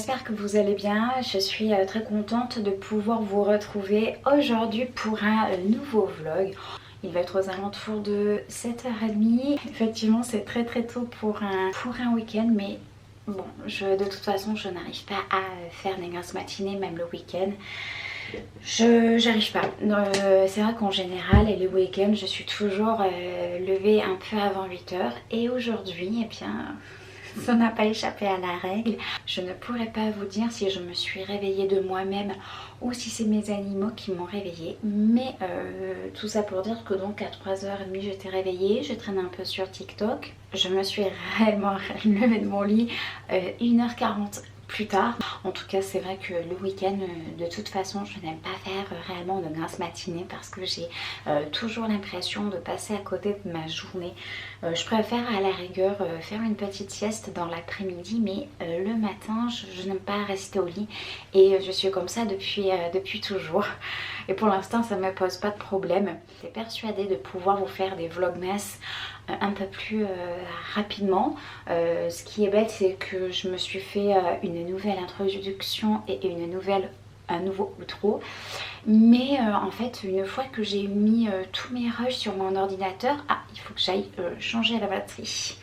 j'espère que vous allez bien. Je suis très contente de pouvoir vous retrouver aujourd'hui pour un nouveau vlog. Il va être aux alentours de 7h30. Effectivement, c'est très tôt pour un week-end, mais bon, de toute façon, je n'arrive pas à faire des grosses matinées, même le week-end. J'arrive pas. C'est vrai qu'en général, et le week-end, je suis toujours levée un peu avant 8h. Et aujourd'hui, eh bien, ça n'a pas échappé à la règle. Je ne pourrais pas vous dire si je me suis réveillée de moi-même ou si c'est mes animaux qui m'ont réveillée. Mais tout ça pour dire que donc à 3h30 j'étais réveillée, je traîne un peu sur TikTok. Je me suis réellement levée de mon lit 1h40 plus tard. En tout cas, c'est vrai que le week-end, de toute façon, je n'aime pas faire réellement de grosses matinées parce que j'ai toujours l'impression de passer à côté de ma journée. Je préfère à la rigueur faire une petite sieste dans l'après-midi, mais le matin, je n'aime pas rester au lit et je suis comme ça depuis toujours. Et pour l'instant, ça ne me pose pas de problème. J'étais persuadée de pouvoir vous faire des vlogmas un peu plus rapidement. Ce qui est bête, c'est que je me suis fait une nouvelle introduction et un nouveau outro, mais en fait une fois que j'ai mis tous mes rushs sur mon ordinateur, il faut que j'aille changer la batterie.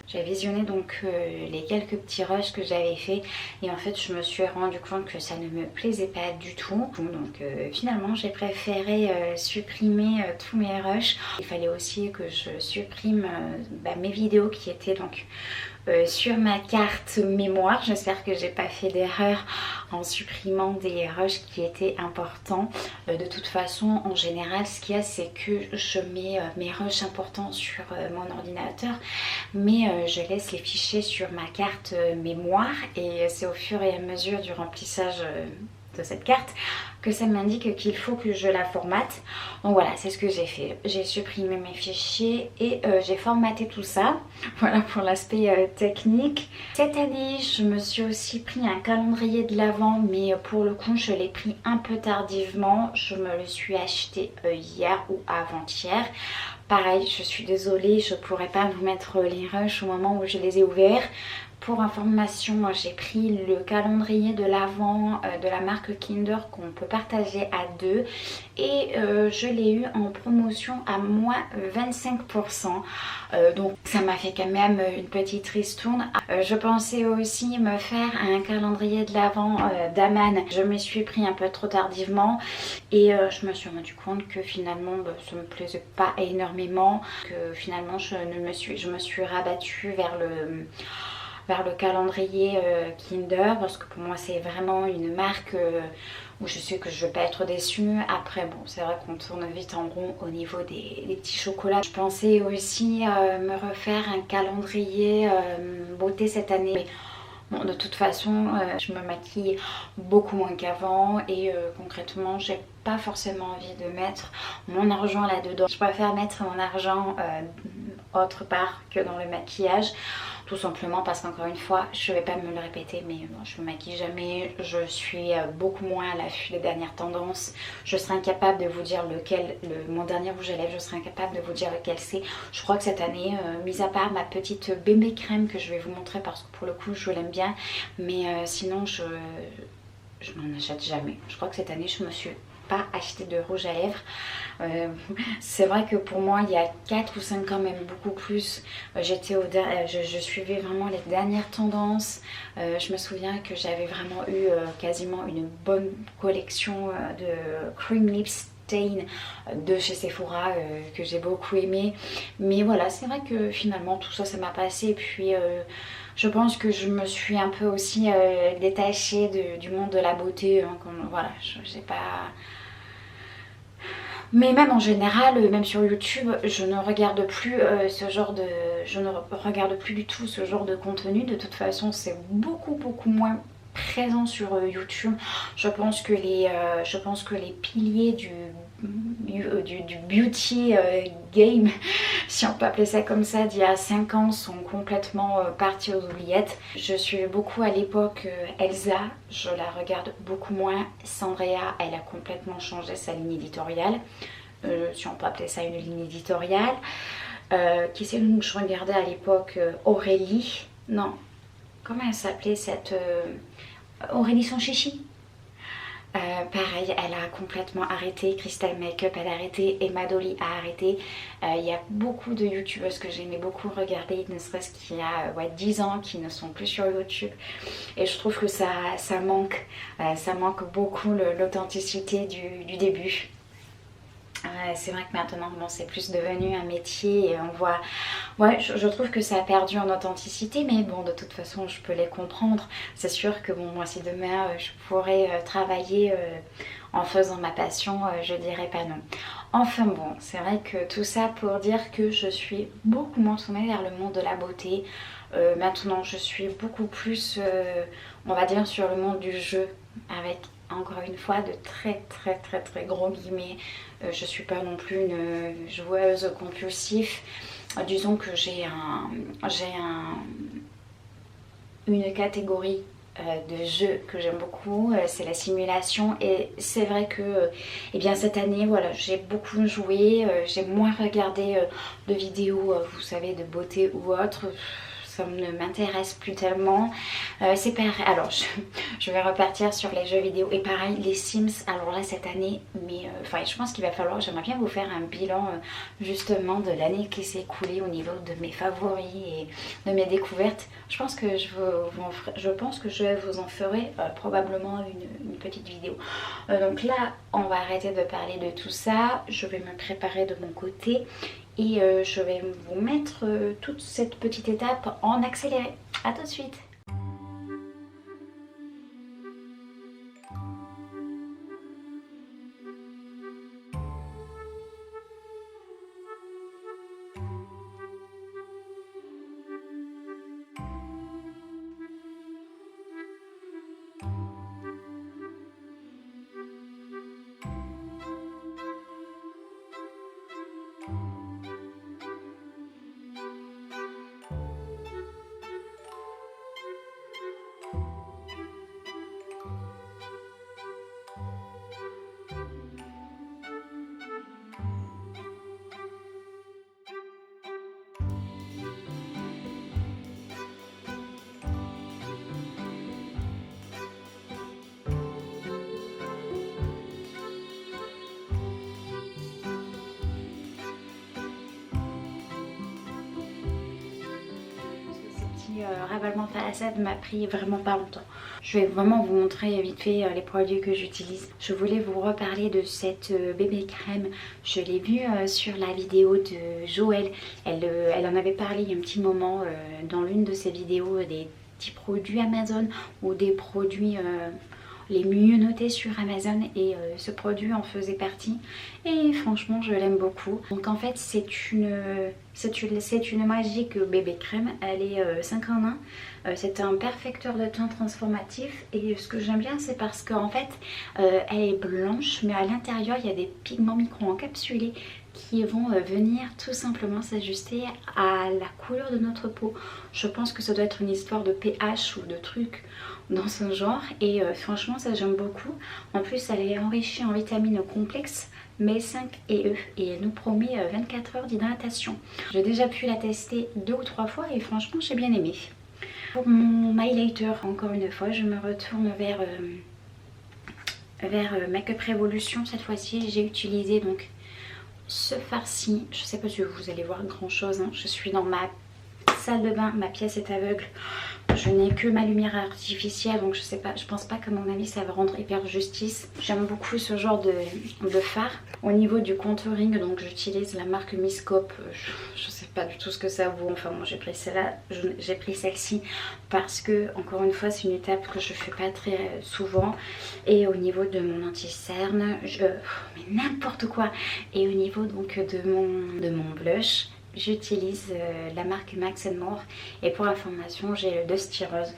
J'ai visionné donc les quelques petits rushs que j'avais fait et en fait je me suis rendu compte que ça ne me plaisait pas du tout. Donc finalement j'ai préféré supprimer tous mes rushs. Il fallait aussi que je supprime mes vidéos qui étaient donc sur ma carte mémoire. J'espère que j'ai pas fait d'erreur en supprimant des rushs qui étaient importants. De toute façon, en général, ce qu'il y a, c'est que je mets mes rushs importants sur mon ordinateur, mais je laisse les fichiers sur ma carte mémoire et c'est au fur et à mesure du remplissage de cette carte que ça m'indique qu'il faut que je la formate. Donc voilà, c'est ce que j'ai fait. J'ai supprimé mes fichiers et j'ai formaté tout ça. Voilà pour l'aspect technique. Cette année, je me suis aussi pris un calendrier de l'Avent, mais pour le coup, je l'ai pris un peu tardivement. Je me le suis acheté hier ou avant-hier. Pareil, je suis désolée, je pourrais pas vous mettre les rushs au moment où je les ai ouverts. Pour information, moi j'ai pris le calendrier de l'Avent de la marque Kinder qu'on peut partager à deux et je l'ai eu en promotion à moins 25%. Donc ça m'a fait quand même une petite ristourne. Je pensais aussi me faire un calendrier de l'Avent d'Aman. Je me suis pris un peu trop tardivement et je me suis rendu compte que finalement ça me plaisait pas énormément. Que finalement je me suis rabattue vers le calendrier Kinder parce que pour moi c'est vraiment une marque où je sais que je ne vais pas être déçue. Après bon, c'est vrai qu'on tourne vite en rond au niveau des petits chocolats. Je pensais aussi me refaire un calendrier beauté cette année. Mais bon, de toute façon, je me maquille beaucoup moins qu'avant et concrètement, j'ai pas forcément envie de mettre mon argent là-dedans. Je préfère mettre mon argent autre part que dans le maquillage. Tout simplement parce qu'encore une fois, je vais pas me le répéter, mais bon, je me maquille jamais, je suis beaucoup moins à l'affût des dernières tendances. Je serais incapable de vous dire mon dernier rouge à lèvres, je serais incapable de vous dire lequel c'est. Je crois que cette année, mis à part ma petite bébé crème que je vais vous montrer parce que pour le coup je l'aime bien, mais sinon je n'en achète jamais. Je crois que cette année je me suis pas acheté de rouge à lèvres. C'est vrai que pour moi il y a 4 ou 5 ans, même beaucoup plus, je suivais vraiment les dernières tendances. Je me souviens que j'avais vraiment eu quasiment une bonne collection de cream lips de chez Sephora que j'ai beaucoup aimé, mais voilà, c'est vrai que finalement tout ça m'a passé. Et puis je pense que je me suis un peu aussi détachée du monde de la beauté, hein, voilà, j'ai pas... Mais même en général, même sur YouTube, je ne regarde plus je ne regarde plus du tout ce genre de contenu. De toute façon, c'est beaucoup moins présent sur YouTube. Je pense que les piliers du beauty game, si on peut appeler ça comme ça, d'il y a 5 ans sont complètement partis aux oubliettes. Je suivais beaucoup à l'époque Elsa, je la regarde beaucoup moins. Sandrea, elle a complètement changé sa ligne éditoriale, si on peut appeler ça une ligne éditoriale. Qui c'est que je regardais à l'époque? Aurélie, non, comment elle s'appelait cette Aurélie Sanchichi. Pareil, elle a complètement arrêté, Crystal Makeup elle a arrêté, Emma Dolly a arrêté. Il y a beaucoup de youtubeuses que j'aimais beaucoup regarder, ne serait-ce qu'il y a 10 ans, qui ne sont plus sur YouTube. Et je trouve que ça manque beaucoup l'authenticité du début. C'est vrai que maintenant bon, c'est plus devenu un métier et on voit, ouais, je trouve que ça a perdu en authenticité, mais bon, de toute façon je peux les comprendre. C'est sûr que bon, moi si demain je pourrais travailler en faisant ma passion, je dirais pas non. Enfin bon, c'est vrai que tout ça pour dire que je suis beaucoup moins tournée vers le monde de la beauté. Maintenant je suis beaucoup plus on va dire sur le monde du jeu, avec encore une fois de très gros guillemets. Je suis pas non plus une joueuse compulsive. Disons que j'ai une catégorie de jeux que j'aime beaucoup, c'est la simulation. Et c'est vrai que eh bien cette année voilà, j'ai beaucoup joué, j'ai moins regardé de vidéos vous savez de beauté ou autre. Ça ne m'intéresse plus tellement. C'est pareil. Alors je vais repartir sur les jeux vidéo. Et pareil, les Sims. Alors là cette année, mais enfin je pense qu'il va falloir, j'aimerais bien vous faire un bilan justement de l'année qui s'est écoulée au niveau de mes favoris et de mes découvertes. Je pense que je vous en ferai probablement une petite vidéo. Donc là, on va arrêter de parler de tout ça. Je vais me préparer de mon côté. Et je vais vous mettre toute cette petite étape en accéléré. A tout de suite. Ravalement façade m'a pris vraiment pas longtemps. Je vais vraiment vous montrer vite fait les produits que j'utilise. Je voulais vous reparler de cette bébé crème. Je l'ai vue sur la vidéo de Joël. Elle en avait parlé il y a un petit moment dans l'une de ses vidéos des petits produits Amazon ou des produits les mieux notés sur Amazon, et ce produit en faisait partie et franchement je l'aime beaucoup. Donc en fait c'est une magique bébé crème, elle est 5 en 1. C'est un perfecteur de teint transformatif, et ce que j'aime bien c'est parce qu'en fait elle est blanche mais à l'intérieur il y a des pigments micro-encapsulés qui vont venir tout simplement s'ajuster à la couleur de notre peau. Je pense que ça doit être une histoire de pH ou de trucs dans ce genre, et franchement ça j'aime beaucoup. En plus elle est enrichie en vitamines complexes B5 et E, et elle nous promet 24 heures d'hydratation. J'ai déjà pu la tester 2 ou 3 fois et franchement j'ai bien aimé. Pour mon highlighter, encore une fois je me retourne vers Makeup Revolution. Cette fois-ci j'ai utilisé donc ce fard-ci. Je sais pas si vous allez voir grand chose, hein. Je suis dans ma salle de bain, ma pièce est aveugle, je n'ai que ma lumière artificielle, donc je sais pas, je pense pas qu'à mon avis ça va rendre hyper justice. J'aime beaucoup ce genre de fard. Au niveau du contouring, donc j'utilise la marque Miscope. Je sais pas du tout ce que ça vaut, enfin moi j'ai pris celle-là, j'ai pris celle-ci parce que encore une fois c'est une étape que je fais pas très souvent. Et au niveau de mon anti-cerne, mais n'importe quoi. Et au niveau donc de mon blush, j'utilise la marque Max & More, et pour information j'ai le Dusty Rose.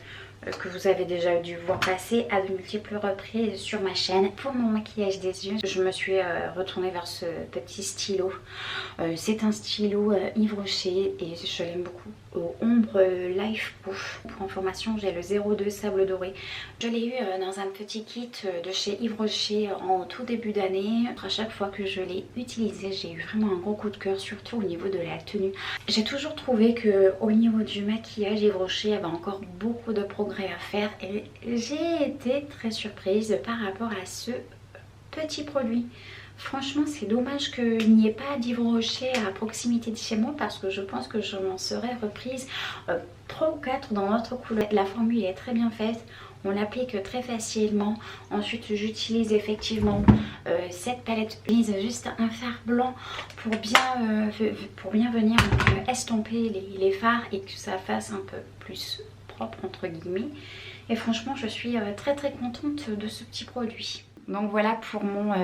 que vous avez déjà dû voir passer à de multiples reprises sur ma chaîne. Pour mon maquillage des yeux, je me suis retournée vers ce petit stylo. C'est un stylo Yves Rocher et je l'aime beaucoup. Ombre Life Proof. Pour information, j'ai le 02 Sable Doré. Je l'ai eu dans un petit kit de chez Yves Rocher en tout début d'année. À chaque fois que je l'ai utilisé, j'ai eu vraiment un gros coup de cœur, surtout au niveau de la tenue. J'ai toujours trouvé que au niveau du maquillage, Yves Rocher avait encore beaucoup de progrès à faire et j'ai été très surprise par rapport à ce petit produit. Franchement, c'est dommage qu'il n'y ait pas d'Yves Rocher à proximité de chez moi parce que je pense que je m'en serais reprise 3 ou 4 dans notre couleur. La formule est très bien faite, on l'applique très facilement. Ensuite, j'utilise effectivement cette palette. J'utilise juste un fard blanc pour bien venir estomper les fards et que ça fasse un peu plus propre entre guillemets. Et franchement, je suis très contente de ce petit produit. Donc voilà pour mon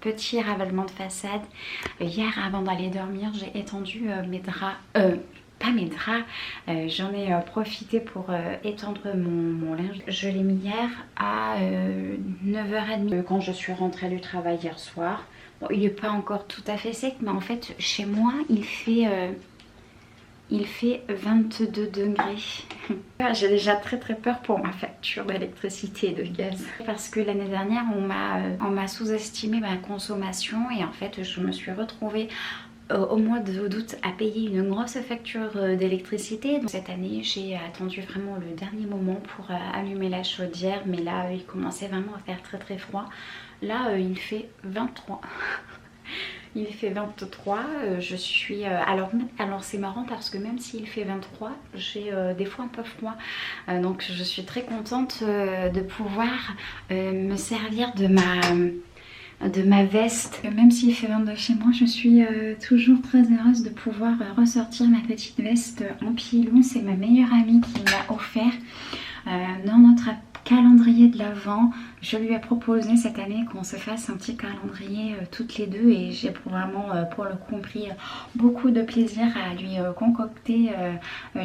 petit ravalement de façade. Hier avant d'aller dormir, j'ai étendu mes draps, pas mes draps, j'en ai profité pour étendre mon linge. Je l'ai mis hier à 9h30 quand je suis rentrée du travail hier soir. Bon, il n'est pas encore tout à fait sec, mais en fait chez moi il fait 22 degrés. J'ai déjà très peur pour ma facture d'électricité et de gaz. Parce que l'année dernière, on m'a sous-estimé ma consommation et en fait, je me suis retrouvée au mois d'août à payer une grosse facture d'électricité. Donc cette année, j'ai attendu vraiment le dernier moment pour allumer la chaudière. Mais là, il commençait vraiment à faire très froid. Là, il fait 23. Il fait 23, je suis... alors c'est marrant parce que même s'il fait 23, j'ai des fois un peu froid. Donc je suis très contente de pouvoir me servir de ma veste. Même s'il fait 22 chez moi, je suis toujours très heureuse de pouvoir ressortir ma petite veste en pilon. C'est ma meilleure amie qui me l'a offert dans notre calendrier de l'Avent. Je lui ai proposé cette année qu'on se fasse un petit calendrier toutes les deux et j'ai vraiment pour le coup pris beaucoup de plaisir à lui concocter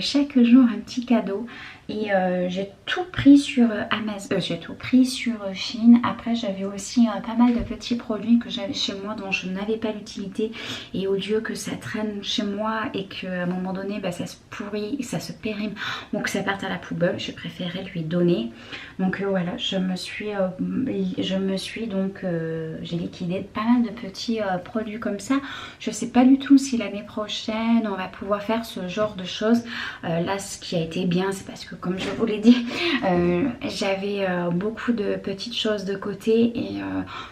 chaque jour un petit cadeau. Et j'ai tout pris sur Amazon, j'ai tout pris sur Shein. Après j'avais aussi pas mal de petits produits que j'avais chez moi dont je n'avais pas l'utilité. Et au lieu que ça traîne chez moi et qu'à un moment donné bah, ça se pourrit, ça se périme, donc ça parte à la poubelle, je préférais lui donner. Donc voilà, j'ai liquidé pas mal de petits produits comme ça. Je sais pas du tout si l'année prochaine on va pouvoir faire ce genre de choses. Là ce qui a été bien, c'est parce que comme je vous l'ai dit, j'avais beaucoup de petites choses de côté et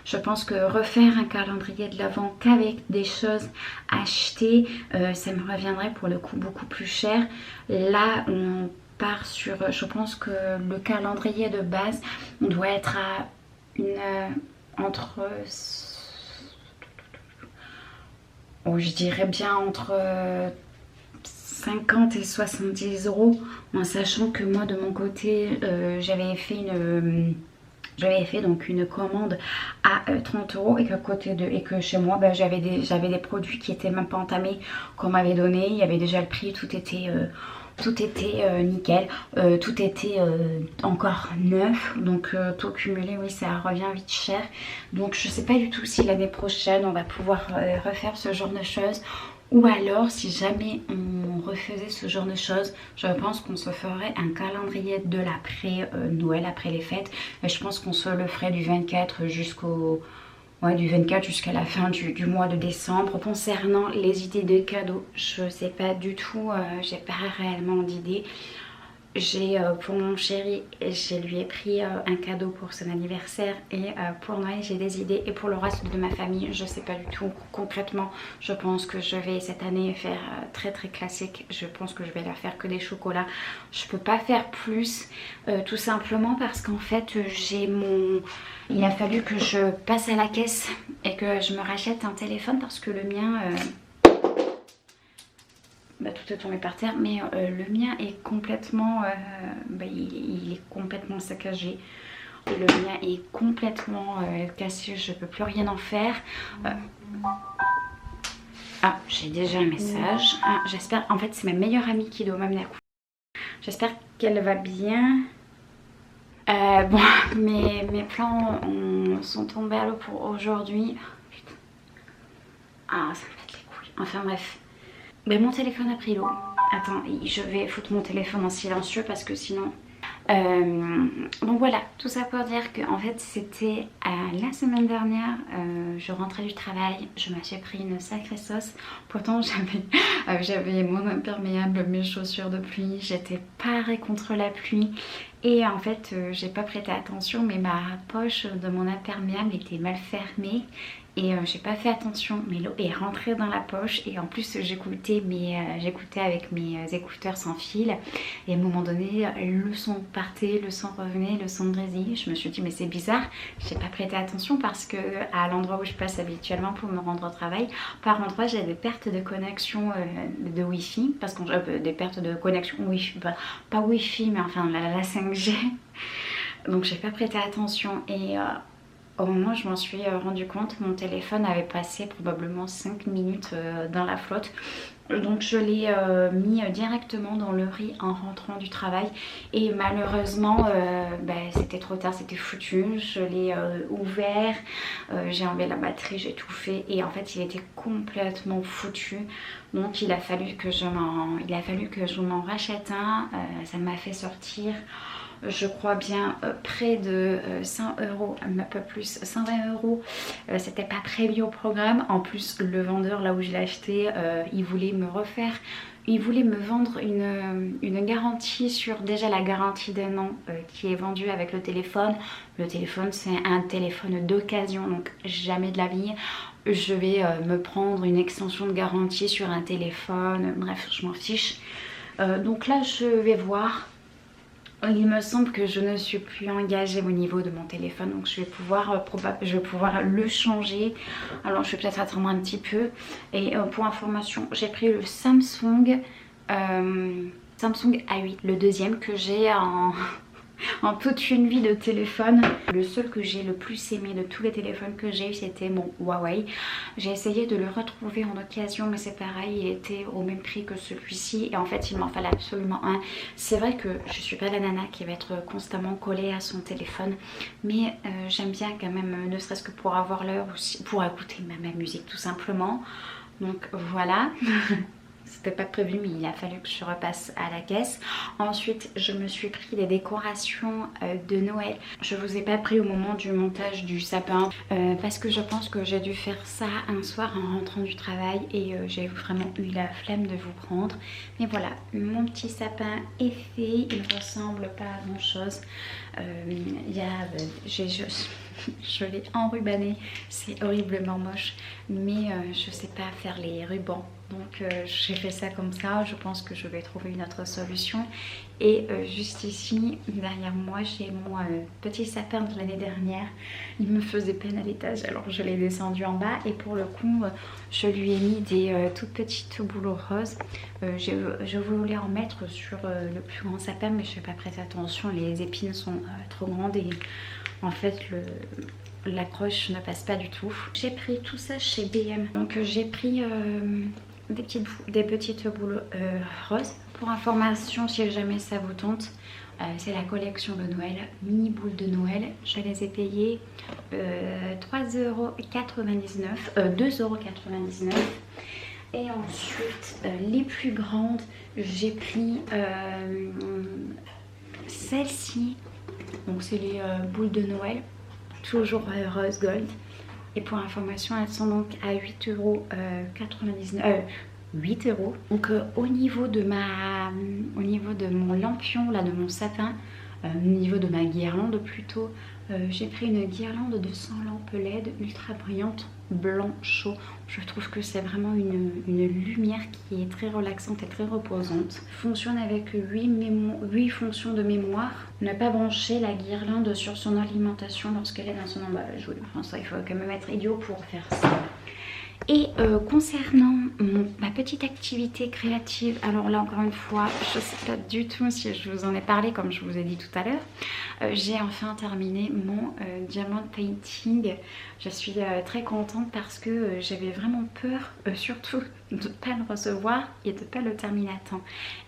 je pense que refaire un calendrier de l'Avent qu'avec des choses achetées, ça me reviendrait pour le coup beaucoup plus cher. Là on part sur, je pense que le calendrier de base on doit être à entre je dirais bien entre 50 et 70 euros, en sachant que moi de mon côté j'avais fait donc une commande à 30 euros et que chez moi bah, j'avais des produits qui étaient même pas entamés qu'on m'avait donné. Il y avait déjà le prix, tout était nickel, tout était encore neuf, donc tout cumulé, oui ça revient vite cher. Donc je sais pas du tout si l'année prochaine on va pouvoir refaire ce genre de choses, ou alors si jamais on refaisait ce genre de choses, je pense qu'on se ferait un calendrier de l'après Noël, après les fêtes. Et je pense qu'on se le ferait du 24 du 24 jusqu'à la fin du mois de décembre. Concernant les idées de cadeaux, je sais pas du tout, j'ai pas réellement d'idée. Pour mon chéri, je lui ai pris un cadeau pour son anniversaire et pour Noël j'ai des idées, et pour le reste de ma famille je sais pas du tout. Concrètement je pense que je vais cette année faire très classique. Je pense que je vais leur faire que des chocolats. Je peux pas faire plus tout simplement parce qu'en fait il a fallu que je passe à la caisse et que je me rachète un téléphone parce que le mien bah, tout est tombé par terre, mais le mien est complètement il est complètement saccagé. Et le mien est complètement cassé, je peux plus rien en faire. Ah, j'ai déjà un message. Ah, j'espère, en fait c'est ma meilleure amie qui doit m'amener à coucher. J'espère qu'elle va bien. Bon, mes plans sont tombés à l'eau pour aujourd'hui. Putain. Ah, ça me pète les couilles. Enfin bref. Mais mon téléphone a pris l'eau. Attends, je vais foutre mon téléphone en silencieux parce que sinon... donc voilà, tout ça pour dire que en fait c'était la semaine dernière, je rentrais du travail, je me suis pris une sacrée sauce. Pourtant j'avais mon imperméable, mes chaussures de pluie, j'étais parée contre la pluie. Et en fait j'ai pas prêté attention, mais ma poche de mon imperméable était mal fermée. Et j'ai pas fait attention, mais l'eau est rentrée dans la poche. Et en plus j'écoutais avec mes écouteurs sans fil. Et à un moment donné le son partait, le son revenait, le son grésillait. Je me suis dit mais c'est bizarre, j'ai pas prêté attention parce que à l'endroit où je passe habituellement pour me rendre au travail, par endroit j'ai des pertes de connexion de Wi-Fi. Parce qu'on des pertes de connexion Wi-Fi, pas Wi-Fi mais enfin la 5G. Donc j'ai pas prêté attention et... au moment où je m'en suis rendu compte, mon téléphone avait passé probablement 5 minutes dans la flotte. Donc je l'ai mis directement dans le riz en rentrant du travail. Et malheureusement, c'était trop tard, c'était foutu. Je l'ai ouvert, j'ai enlevé la batterie, j'ai tout fait. Et en fait, il était complètement foutu. Donc il a fallu que je m'en rachète un. Ça m'a fait sortir... je crois bien près de 100 euros, un peu plus, 120 euros. C'était pas prévu au programme. En plus le vendeur là où je l'ai acheté, il voulait me vendre une garantie sur déjà la garantie d'un an qui est vendue avec le téléphone. Le téléphone c'est un téléphone d'occasion, donc jamais de la vie je vais me prendre une extension de garantie sur un téléphone. Bref, je m'en fiche. Donc là je vais voir. Il me semble que je ne suis plus engagée au niveau de mon téléphone, donc je vais pouvoir le changer. Alors je vais peut-être attendre un petit peu. Et pour information, j'ai pris le Samsung A8, le deuxième que j'ai en toute une vie de téléphone. Le seul que j'ai le plus aimé de tous les téléphones que j'ai eu, c'était mon Huawei. J'ai essayé de le retrouver en occasion, mais c'est pareil, il était au même prix que celui-ci. Et en fait, il m'en fallait absolument un. C'est vrai que je suis pas la nana qui va être constamment collée à son téléphone, mais j'aime bien quand même, ne serait-ce que pour avoir l'heure aussi, pour écouter ma musique tout simplement. Donc voilà. C'était pas prévu, mais il a fallu que je repasse à la caisse. Ensuite je me suis pris des décorations de Noël. Je vous ai pas pris au moment du montage du sapin parce que je pense que j'ai dû faire ça un soir en rentrant du travail et j'ai vraiment eu la flemme de vous prendre. Mais voilà, mon petit sapin est fait. Il ressemble pas à grand chose. Je l'ai enrubanné, c'est horriblement moche, mais je sais pas faire les rubans, donc j'ai fait ça comme ça. Je pense que je vais trouver une autre solution. Et juste ici derrière moi j'ai mon petit sapin de l'année dernière. Il me faisait peine à l'étage, alors je l'ai descendu en bas et pour le coup je lui ai mis des toutes petites boules roses. Je voulais en mettre sur le plus grand sapin, mais je n'ai pas prêté attention, les épines sont trop grandes et en fait l'accroche ne passe pas du tout. J'ai pris tout ça chez BM, donc j'ai pris des petites boules roses. Pour information, si jamais ça vous tente, c'est la collection de Noël, mini boules de Noël. Je les ai payées 2,99 €. Et ensuite les plus grandes, j'ai pris celle-ci. Donc c'est les boules de Noël, toujours rose gold. Et pour information, elles sont donc à 8,99 €. 8 €. Donc au niveau de mon lampion là, de mon sapin, au niveau de ma guirlande plutôt, j'ai pris une guirlande de 100 lampes LED ultra brillante blanc chaud. Je trouve que c'est vraiment une lumière qui est très relaxante et très reposante. Fonctionne avec 8 fonctions de mémoire. Ne pas brancher la guirlande sur son alimentation lorsqu'elle est dans son emballage. Oui, enfin ça, il faut quand même être idiot pour faire ça. Et concernant ma petite petite activité créative. Alors là encore une fois, je ne sais pas du tout si je vous en ai parlé comme je vous ai dit tout à l'heure. J'ai enfin terminé mon diamond painting. Je suis très contente parce que j'avais vraiment peur surtout de ne pas le recevoir et de ne pas le terminer à temps.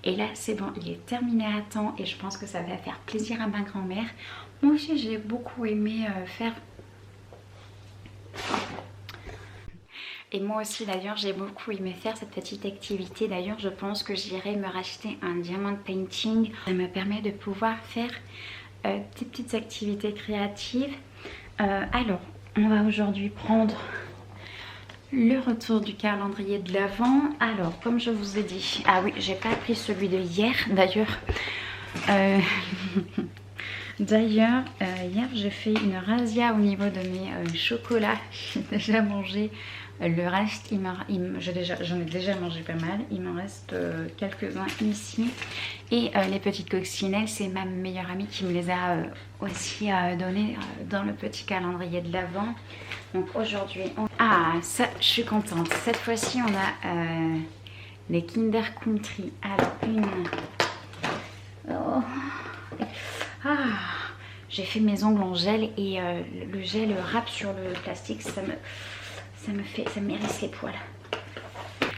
Et là c'est bon, il est terminé à temps et je pense que ça va faire plaisir à ma grand-mère. Moi aussi j'ai beaucoup aimé faire... Et moi aussi d'ailleurs j'ai beaucoup aimé faire cette petite activité. D'ailleurs je pense que j'irai me racheter un diamond painting. Ça me permet de pouvoir faire des petites activités créatives. Alors on va aujourd'hui prendre le retour du calendrier de l'Avent. Alors comme je vous ai dit, ah oui j'ai pas pris celui de hier d'ailleurs. D'ailleurs, hier j'ai fait une razzia au niveau de mes chocolats. J'ai déjà mangé le reste. J'en ai déjà mangé pas mal. Il m'en reste quelques-uns ici. Et les petites coccinelles, c'est ma meilleure amie qui me les a aussi données dans le petit calendrier de l'Avent. Donc aujourd'hui, ah ça je suis contente. Cette fois-ci on a les Kinder Country. Alors une... Oh. Ah, j'ai fait mes ongles en gel et le gel râpe sur le plastique, ça m'hérisse les poils.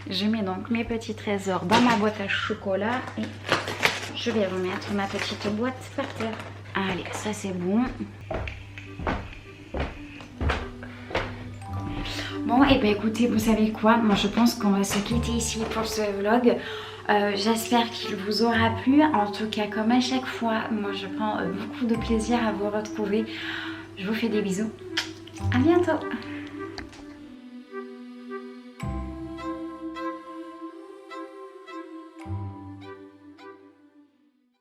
Je mets donc mes petits trésors dans ma boîte à chocolat et je vais remettre ma petite boîte par terre. Allez, ça c'est bon. Bon, et bien écoutez, vous savez quoi? Moi je pense qu'on va se quitter ici pour ce vlog. J'espère qu'il vous aura plu. En tout cas, comme à chaque fois, moi je prends beaucoup de plaisir à vous retrouver. Je vous fais des bisous. À bientôt.